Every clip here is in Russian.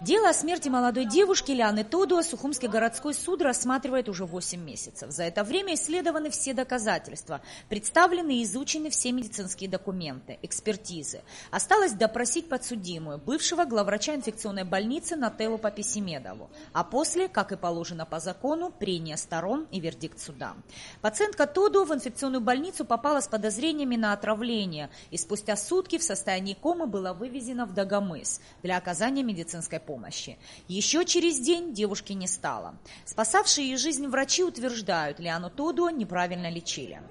Дело о смерти молодой девушки Лианы Тодуа Сухумский городской суд рассматривает уже 8 месяцев. За это время исследованы все доказательства, представлены и изучены все медицинские документы, экспертизы. Осталось допросить подсудимую, бывшего главврача инфекционной больницы Нателлу Паписимедову. А после, как и положено по закону, прения сторон и вердикт суда. Пациентка Тодуа в инфекционную больницу попала с подозрениями на отравление и спустя сутки в состоянии комы была вывезена в Дагомыс для оказания медицинской помощи. Еще через день девушки не стало. Спасавшие ее жизнь врачи утверждают, Лиану Тодуа неправильно лечили.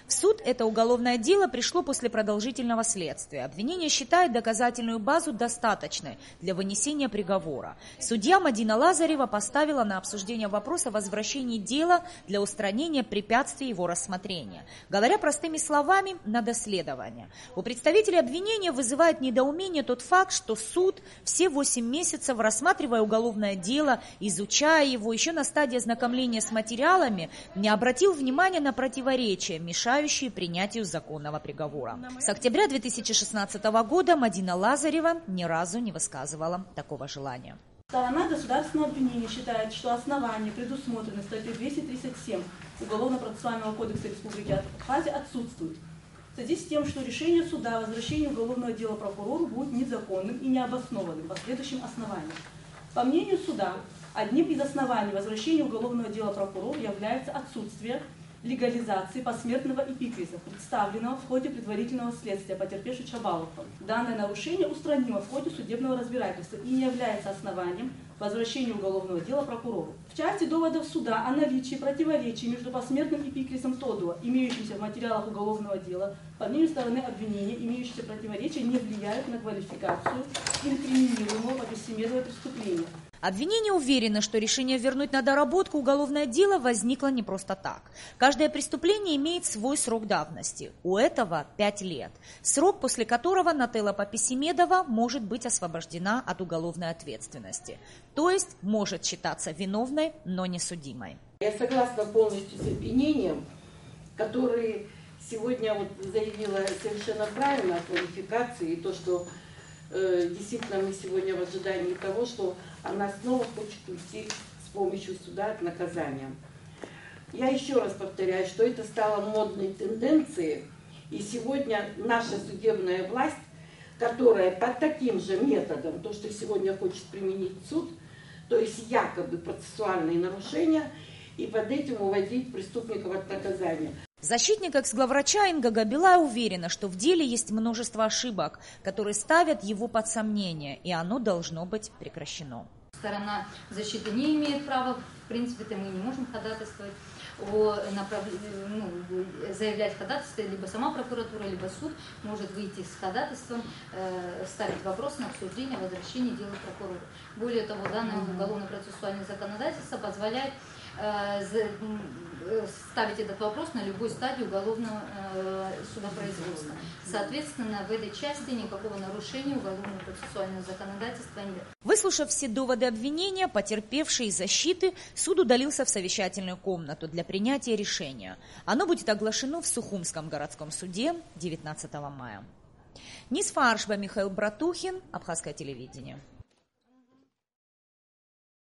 В суд это уголовное дело пришло после продолжительного следствия. Обвинение считает доказательную базу достаточной для вынесения приговора. Судья Мадина Лазарева поставила на обсуждение вопрос о возвращении дела для устранения препятствий его рассмотрения. Говоря простыми словами, на доследование. У представителей обвинения вызывает недоумение тот факт, что суд все 8 месяцев, рассматривая уголовное дело, изучая его, еще на стадии ознакомления с материалами, не обратил внимания на противоречия, мешающие принятию законного приговора. С октября 2016 года Мадина Лазарева ни разу не высказывала такого желания. Сторона государственного обвинения считает, что основания, предусмотренные статьей 237 Уголовно-процессуального кодекса Республики Абхазия, отсутствуют. В связи с тем, что решение суда о возвращении уголовного дела прокурору будет незаконным и необоснованным по следующим основаниям. По мнению суда, одним из оснований возвращения уголовного дела прокурору является отсутствие легализации посмертного эпикриза, представленного в ходе предварительного следствия потерпевшей Чабаловым. Данное нарушение устранимо в ходе судебного разбирательства и не является основанием возвращения уголовного дела прокурору. В части доводов суда о наличии противоречий между посмертным эпикризом Тодуа, имеющимся в материалах уголовного дела, по мнению стороны обвинения, имеющиеся противоречия не влияют на квалификацию инкриминируемого Паписимедовой преступления. Обвинение уверено, что решение вернуть на доработку уголовное дело возникло не просто так. Каждое преступление имеет свой срок давности. У этого 5 лет. Срок, после которого Нателла Паписимедова может быть освобождена от уголовной ответственности. То есть может считаться виновной, но не судимой. Я согласна полностью с обвинением, который сегодня заявила совершенно правильно о квалификации и то, что действительно мы сегодня в ожидании того, что она снова хочет уйти с помощью суда от наказания. Я еще раз повторяю, что это стало модной тенденцией, и сегодня наша судебная власть, которая под таким же методом, то, что сегодня хочет применить суд, то есть якобы процессуальные нарушения, и под этим уводить преступников от наказания. Защитник экс-главврача Инга Габилай уверена, что в деле есть множество ошибок, которые ставят его под сомнение, и оно должно быть прекращено. Сторона защиты не имеет права, в принципе-то мы не можем ходатайствовать, заявлять ходатайство, либо сама прокуратура, либо суд может выйти с ходатайством, ставить вопрос на обсуждение возвращения дела прокурора. Более того, данное уголовно-процессуальное законодательство позволяет ставить этот вопрос на любой стадии уголовного судопроизводства. Соответственно, в этой части никакого нарушения уголовного процессуального законодательства нет. Выслушав все доводы обвинения, потерпевший и защиты, суд удалился в совещательную комнату для принятия решения. Оно будет оглашено в Сухумском городском суде 19 мая. Нисфа Аршба, Михаил Братухин, Абхазское телевидение.